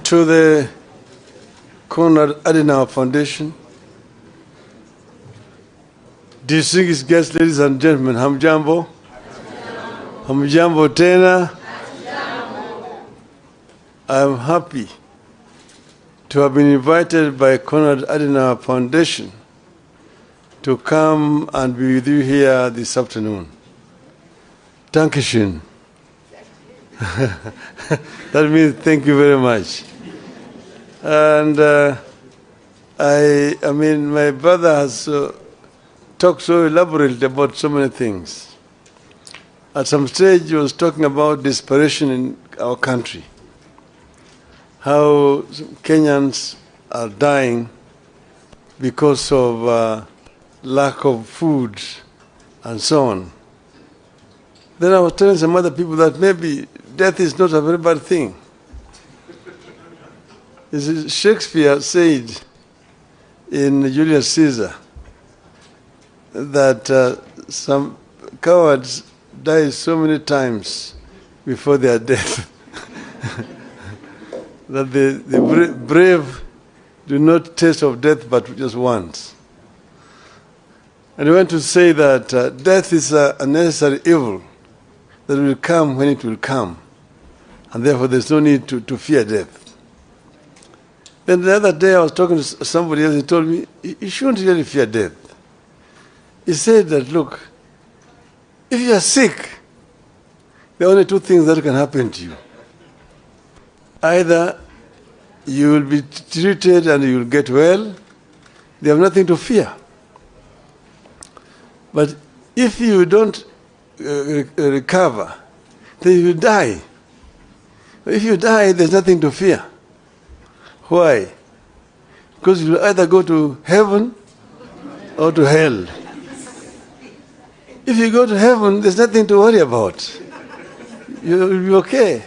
To the Konrad Adenauer Foundation, distinguished guests, ladies and gentlemen, hamjambo, hamjambo tena. I am happy to have been invited by Konrad Adenauer Foundation to come and be with you here this afternoon. Dankeschön. That means thank you very much. And I mean, my brother has talked so elaborately about so many things. At some stage, he was talking about desperation in our country, how Kenyans are dying because of lack of food and so on. Then I was telling some other people that maybe death is not a very bad thing. Shakespeare said in Julius Caesar that some cowards die so many times before their death that the brave do not taste of death but just once. And I want to say that death is a necessary evil that will come when it will come, and therefore there's no need to fear death. Then the other day I was talking to somebody else, he told me, you shouldn't really fear death. He said that, look, if you are sick, there are only two things that can happen to you. Either you will be treated and you will get well, they have nothing to fear. But if you don't recover, then you will die. If you die, there's nothing to fear. Why? Because you will either go to heaven or to hell. If you go to heaven, there's nothing to worry about. You will be okay.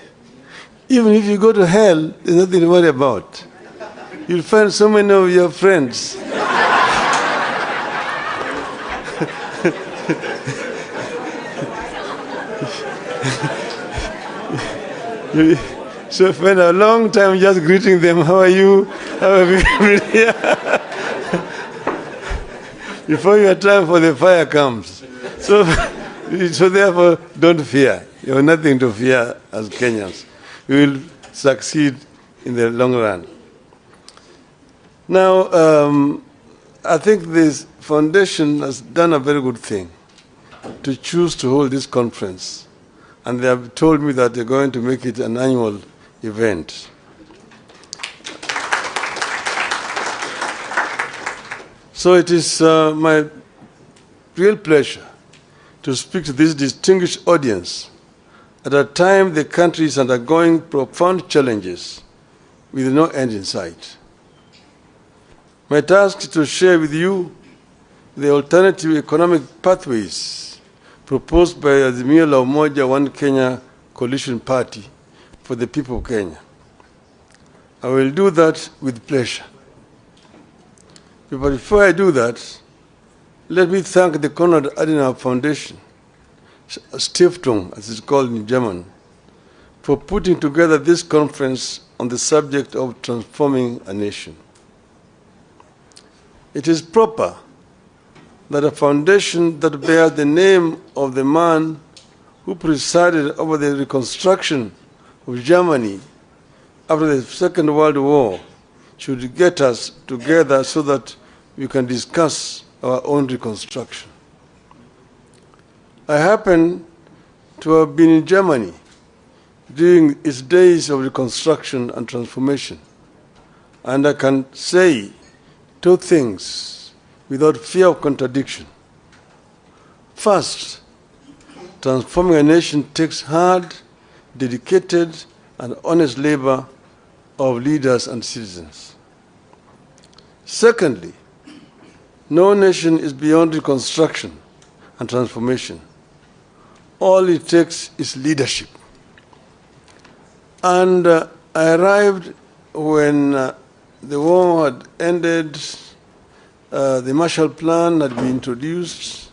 Even if you go to hell, there's nothing to worry about. You'll find so many of your friends. So spend a long time just greeting them. How are you? How have you been? Before your time for the fire comes. So therefore, don't fear. You have nothing to fear as Kenyans. You will succeed in the long run. Now, I think this foundation has done a very good thing to choose to hold this conference. And they have told me that they're going to make it an annual event. So it is my real pleasure to speak to this distinguished audience at a time the country is undergoing profound challenges with no end in sight. My task is to share with you the alternative economic pathways proposed by Azimio la Umoja One Kenya coalition party for the people of Kenya. I will do that with pleasure. But before I do that, let me thank the Konrad Adenauer Foundation, Stiftung, as it's called in German, for putting together this conference on the subject of transforming a nation. It is proper that a foundation that bears the name of the man who presided over the reconstruction of Germany after the Second World War should get us together so that we can discuss our own reconstruction. I happen to have been in Germany during its days of reconstruction and transformation, and I can say two things without fear of contradiction. First, transforming a nation takes hard, dedicated, and honest labor of leaders and citizens. Secondly, no nation is beyond reconstruction and transformation. All it takes is leadership. And I arrived when the war had ended, the Marshall Plan had been introduced,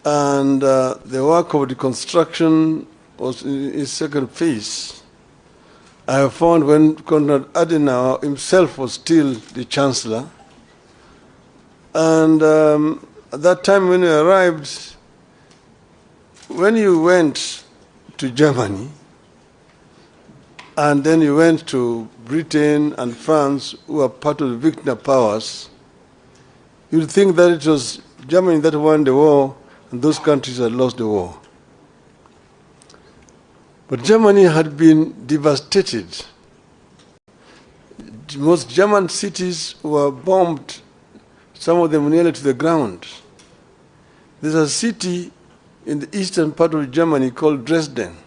and the work of reconstruction was in its second phase. I have found when Konrad Adenauer himself was still the chancellor, and at that time when he arrived, when you went to Germany, and then you went to Britain and France, who are part of the Victor powers, you'd think that it was Germany that won the war, and those countries had lost the war. But Germany had been devastated. Most German cities were bombed, some of them nearly to the ground. There's a city in the eastern part of Germany called Dresden.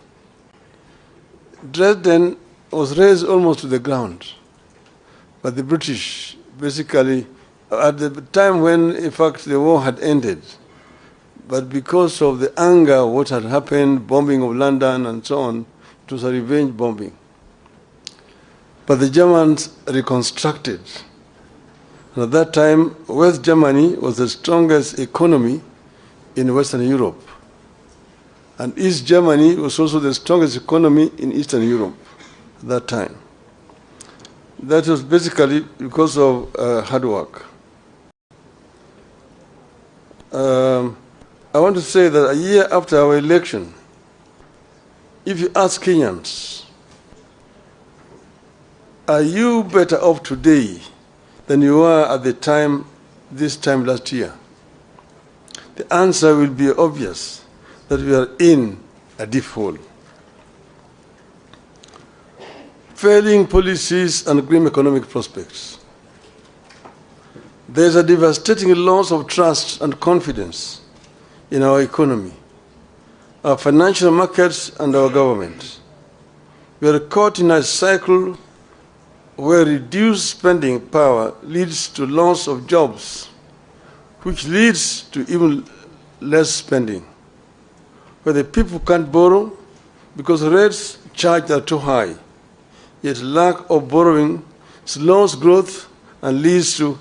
Dresden was razed almost to the ground by the British, basically, at the time when, in fact, the war had ended. But because of the anger of what had happened, bombing of London and so on, it was a revenge bombing. But the Germans reconstructed. And at that time, West Germany was the strongest economy in Western Europe. And East Germany was also the strongest economy in Eastern Europe at that time. That was basically because of hard work. I want to say that a year after our election, if you ask Kenyans, are you better off today than you were at the time, this time last year? The answer will be obvious, that we are in a deep hole. Failing policies and grim economic prospects. There is a devastating loss of trust and confidence in our economy, our financial markets, and our government. We are caught in a cycle where reduced spending power leads to loss of jobs, which leads to even less spending, where the people can't borrow because rates charged are too high, yet lack of borrowing slows growth and leads to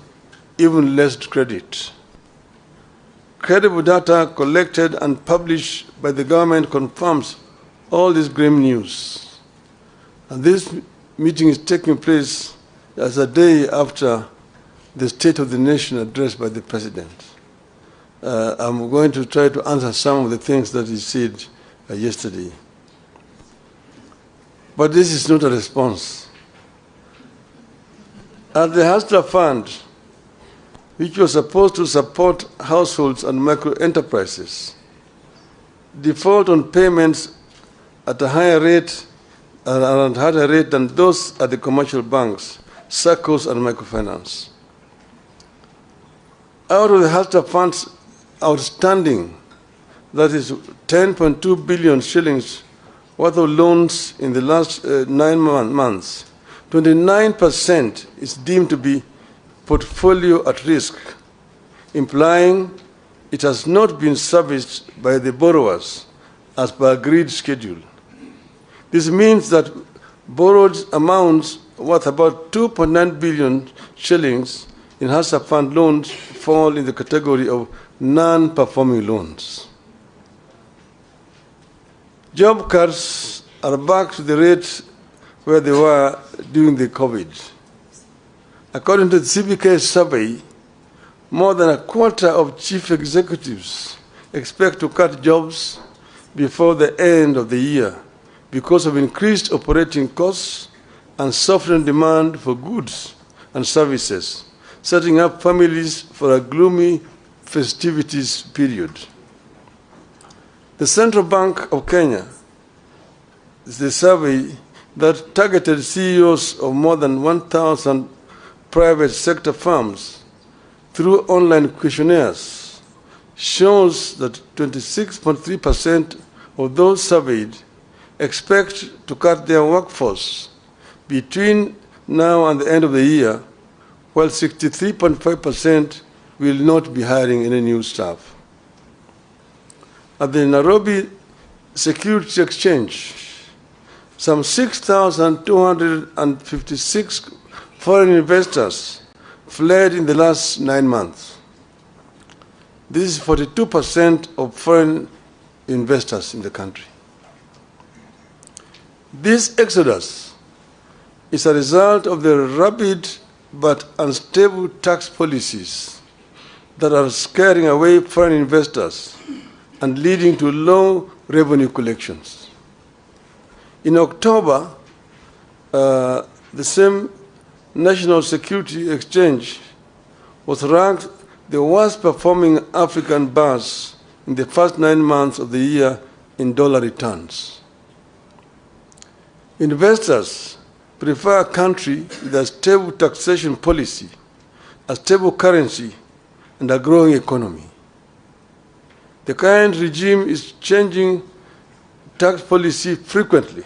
even less credit. Credible data collected and published by the government confirms all this grim news. And this meeting is taking place as a day after the State of the Nation address by the President. I'm going to try to answer some of the things that he said yesterday. But this is not a response. At the Hustler Fund, which was supposed to support households and micro enterprises, default on payments at a higher rate than those at the commercial banks, SACCOs, and microfinance. Out of the Hustler Fund's outstanding, that is 10.2 billion shillings worth of loans in the last 9 months, 29% is deemed to be portfolio at risk, implying it has not been serviced by the borrowers as per agreed schedule. This means that borrowed amounts worth about 2.9 billion shillings in Hustler Fund loans fall in the category of non-performing loans. Job cuts are back to the rate where they were during the COVID. According to the CBK survey, more than a quarter of chief executives expect to cut jobs before the end of the year because of increased operating costs and softening demand for goods and services, setting up families for a gloomy festivities period. The Central Bank of Kenya is the survey that targeted CEOs of more than 1,000 private sector firms through online questionnaires shows that 26.3% of those surveyed expect to cut their workforce between now and the end of the year, while 63.5% will not be hiring any new staff. At the Nairobi Securities Exchange, some 6,256 foreign investors fled in the last 9 months. This is 42% of foreign investors in the country. This exodus is a result of the rapid but unstable tax policies that are scaring away foreign investors and leading to low revenue collections. In October, the same National Security Exchange was ranked the worst performing African banks in the first 9 months of the year in dollar returns. Investors prefer a country with a stable taxation policy, a stable currency, and a growing economy. The current regime is changing tax policy frequently,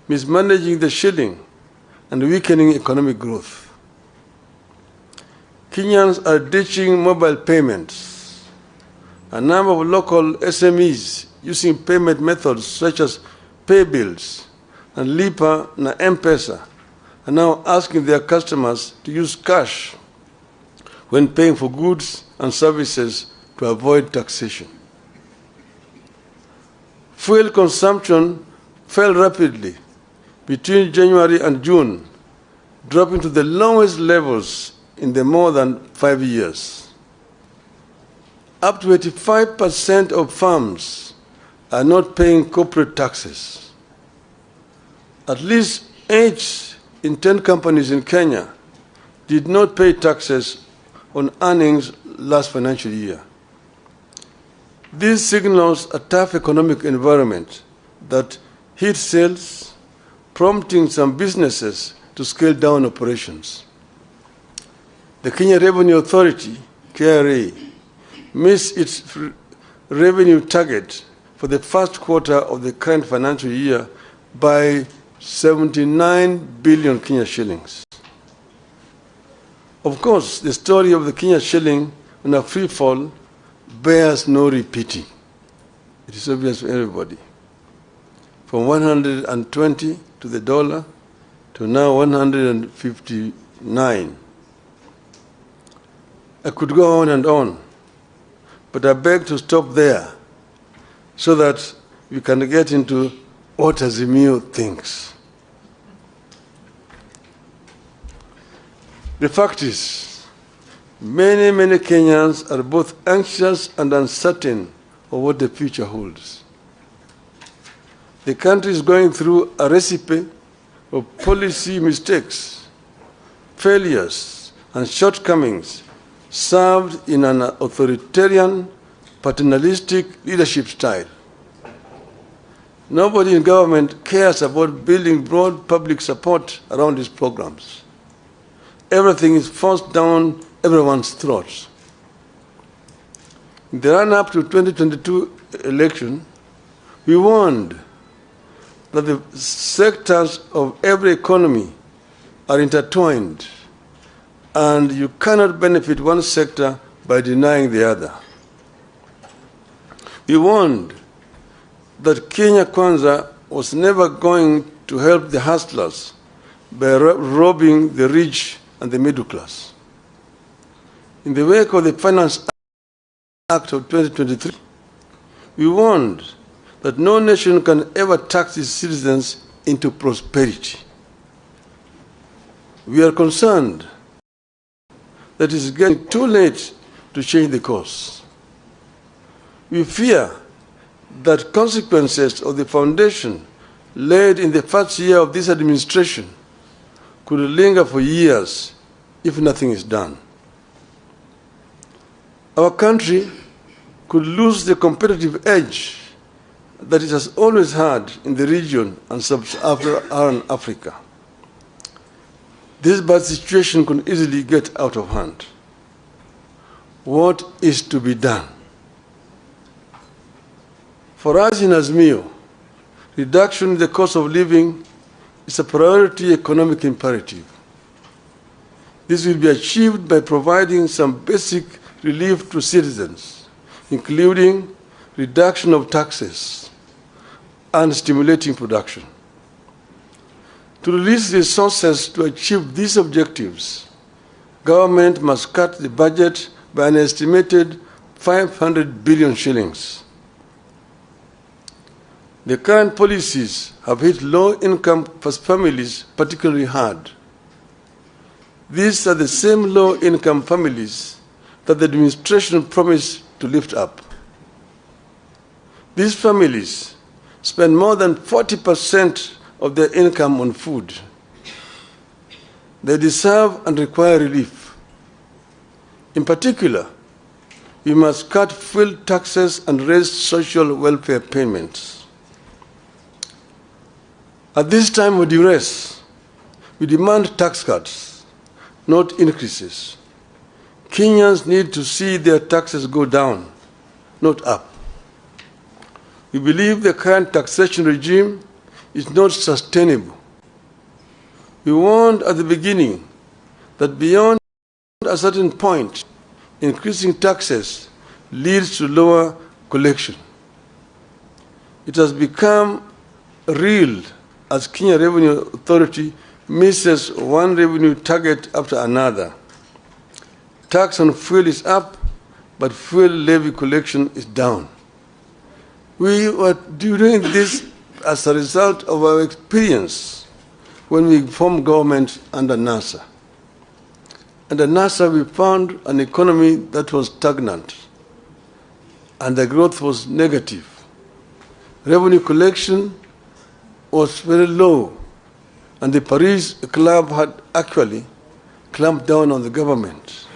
mismanaging the shilling, and weakening economic growth. Kenyans are ditching mobile payments. A number of local SMEs using payment methods such as pay bills and Lipa na M-Pesa are now asking their customers to use cash when paying for goods and services to avoid taxation. Fuel consumption fell rapidly between January and June, dropping to the lowest levels in the more than 5 years. Up to 85% of farms are not paying corporate taxes. At least 8 in 10 companies in Kenya did not pay taxes on earnings last financial year. This signals a tough economic environment that hit sales, prompting some businesses to scale down operations. The Kenya Revenue Authority, KRA, missed its revenue target for the first quarter of the current financial year by 79 billion Kenya shillings. Of course, the story of the Kenya shilling on a free fall bears no repeating. It is obvious to everybody. From 120 to the dollar to now 159. I could go on and on, but I beg to stop there so that we can get into what Azimio thinks. The fact is, many Kenyans are both anxious and uncertain of what the future holds. The country is going through a recipe of policy mistakes, failures, and shortcomings served in an authoritarian, paternalistic leadership style. Nobody in government cares about building broad public support around these programs. Everything is forced down everyone's throats. In the run-up to 2022 election, we warned that the sectors of every economy are intertwined, and you cannot benefit one sector by denying the other. We warned that Kenya Kwanza was never going to help the hustlers by robbing the rich and the middle class. In the wake of the Finance Act of 2023, we warned that no nation can ever tax its citizens into prosperity. We are concerned that it is getting too late to change the course. We fear that consequences of the foundation laid in the first year of this administration could linger for years if nothing is done. Our country could lose the competitive edge that it has always had in the region and sub-Saharan Africa. This bad situation could easily get out of hand. What is to be done? For us in Azimio, reduction in the cost of living is a priority economic imperative. This will be achieved by providing some basic relief to citizens, including reduction of taxes and stimulating production. To release resources to achieve these objectives, government must cut the budget by an estimated 500 billion shillings. The current policies have hit low-income families particularly hard. These are the same low-income families that the administration promised to lift up. These families spend more than 40% of their income on food. They deserve and require relief. In particular, we must cut fuel taxes and raise social welfare payments. At this time of duress, we demand tax cuts, not increases. Kenyans need to see their taxes go down, not up. We believe the current taxation regime is not sustainable. We warned at the beginning that beyond a certain point, increasing taxes leads to lower collection. It has become real as Kenya Revenue Authority misses one revenue target after another. Tax on fuel is up, but fuel levy collection is down. We were doing this as a result of our experience when we formed government under NASA. Under NASA, we found an economy that was stagnant, and the growth was negative. Revenue collection was very low, and the Paris Club had actually clamped down on the government.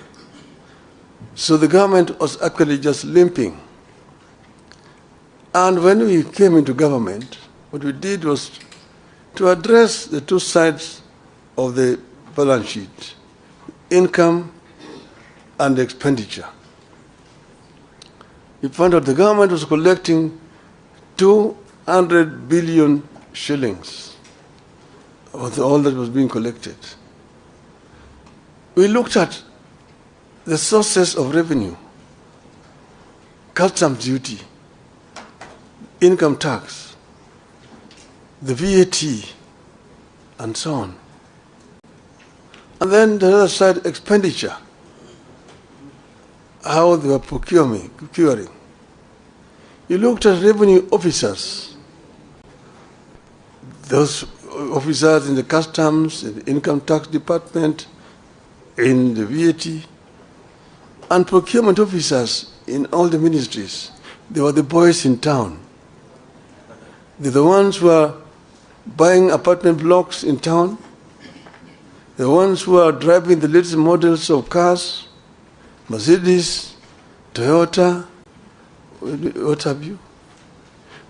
So the government was actually just limping. And when we came into government, what we did was to address the two sides of the balance sheet, income and expenditure. We found out the government was collecting 200 billion shillings of all that was being collected. We looked at the sources of revenue, customs duty, income tax, the VAT, and so on. And then the other side, expenditure, how they were procuring. You looked at revenue officers, those officers in the customs, in the income tax department, in the VAT, and procurement officers in all the ministries. They were the boys in town. They're the ones who are buying apartment blocks in town, the ones who are driving the latest models of cars, Mercedes, Toyota, what have you.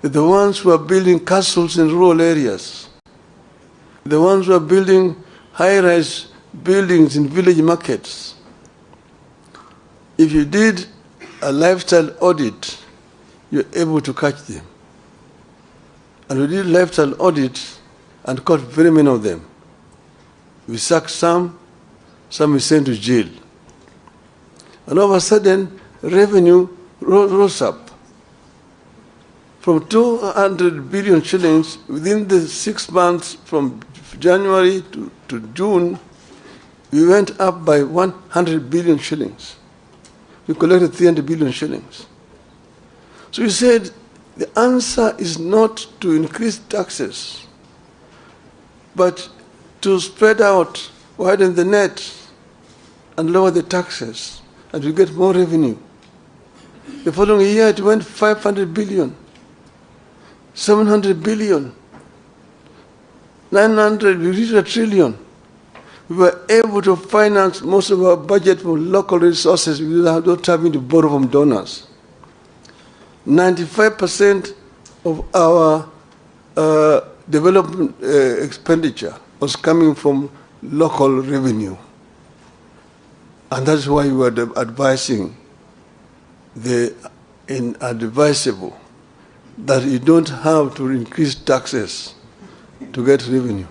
They're the ones who are building castles in rural areas, the ones who are building high-rise buildings in village markets. If you did a lifestyle audit, you're able to catch them. And we did lifestyle audits and caught very many of them. We sacked some we sent to jail. And all of a sudden, revenue rose up. From 200 billion shillings, within the 6 months from January to June, we went up by 100 billion shillings. We collected 300 billion shillings. So we said, the answer is not to increase taxes, but to spread out, widen the net, and lower the taxes, and we get more revenue. The following year, it went 500 billion, 700 billion, 900, we reached 1 trillion. We were able to finance most of our budget from local resources without having to borrow from donors. 95% of our development expenditure was coming from local revenue. And that's why we were advising the inadvisable that you don't have to increase taxes to get revenue.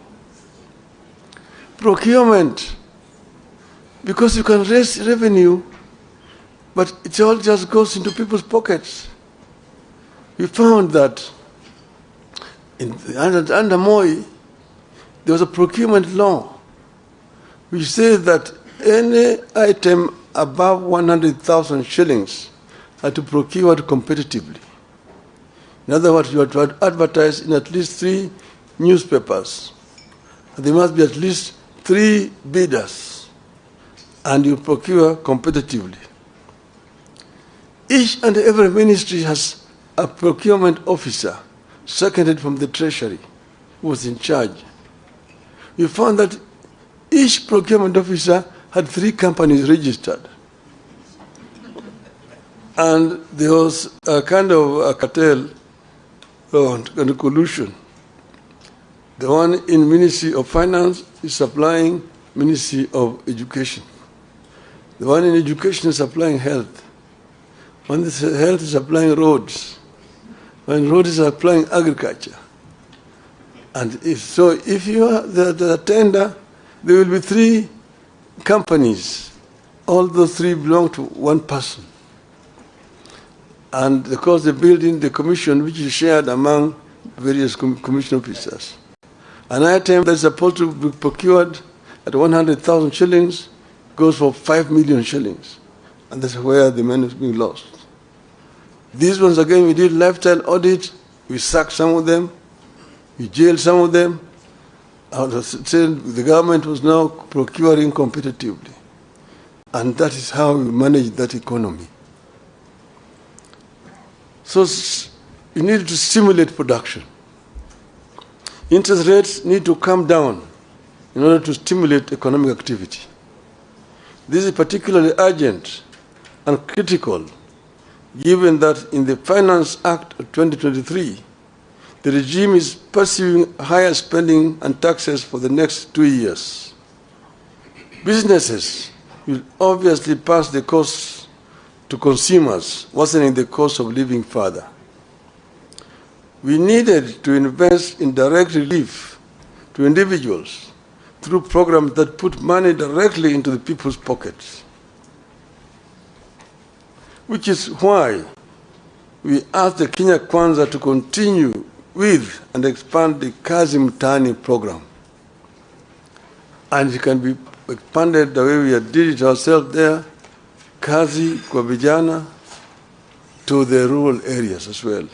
Procurement, because you can raise revenue, but it all just goes into people's pockets. We found that under Moi, there was a procurement law which says that any item above 100,000 shillings had to procure competitively. In other words, you have to advertise in at least 3 newspapers. And there must be at least 3 bidders, and you procure competitively. Each and every ministry has a procurement officer seconded from the treasury who was in charge. We found that each procurement officer had 3 companies registered. And there was a kind of a cartel and a collusion. The one in Ministry of Finance is supplying Ministry of Education. The one in Education is supplying health. One is health is supplying roads. One road is supplying agriculture. And if you are the tender, there will be 3 companies. All those 3 belong to one person. And of course, the building, the commission, which is shared among various commission officers. An item that's supposed to be procured at 100,000 shillings goes for 5 million shillings. And that's where the money is being lost. These ones, again, we did lifestyle audit. We sacked some of them. We jailed some of them. The government was now procuring competitively. And that is how we manage that economy. So you need to stimulate production. Interest rates need to come down in order to stimulate economic activity. This is particularly urgent and critical, given that in the Finance Act of 2023, the regime is pursuing higher spending and taxes for the next 2 years. Businesses will obviously pass the costs to consumers, worsening the cost of living further. We needed to invest in direct relief to individuals through programs that put money directly into the people's pockets. Which is why we asked the Kenya Kwanza to continue with and expand the Kazi Mtaani program. And it can be expanded the way we did it ourselves there, Kazi kwa vijana, to the rural areas as well.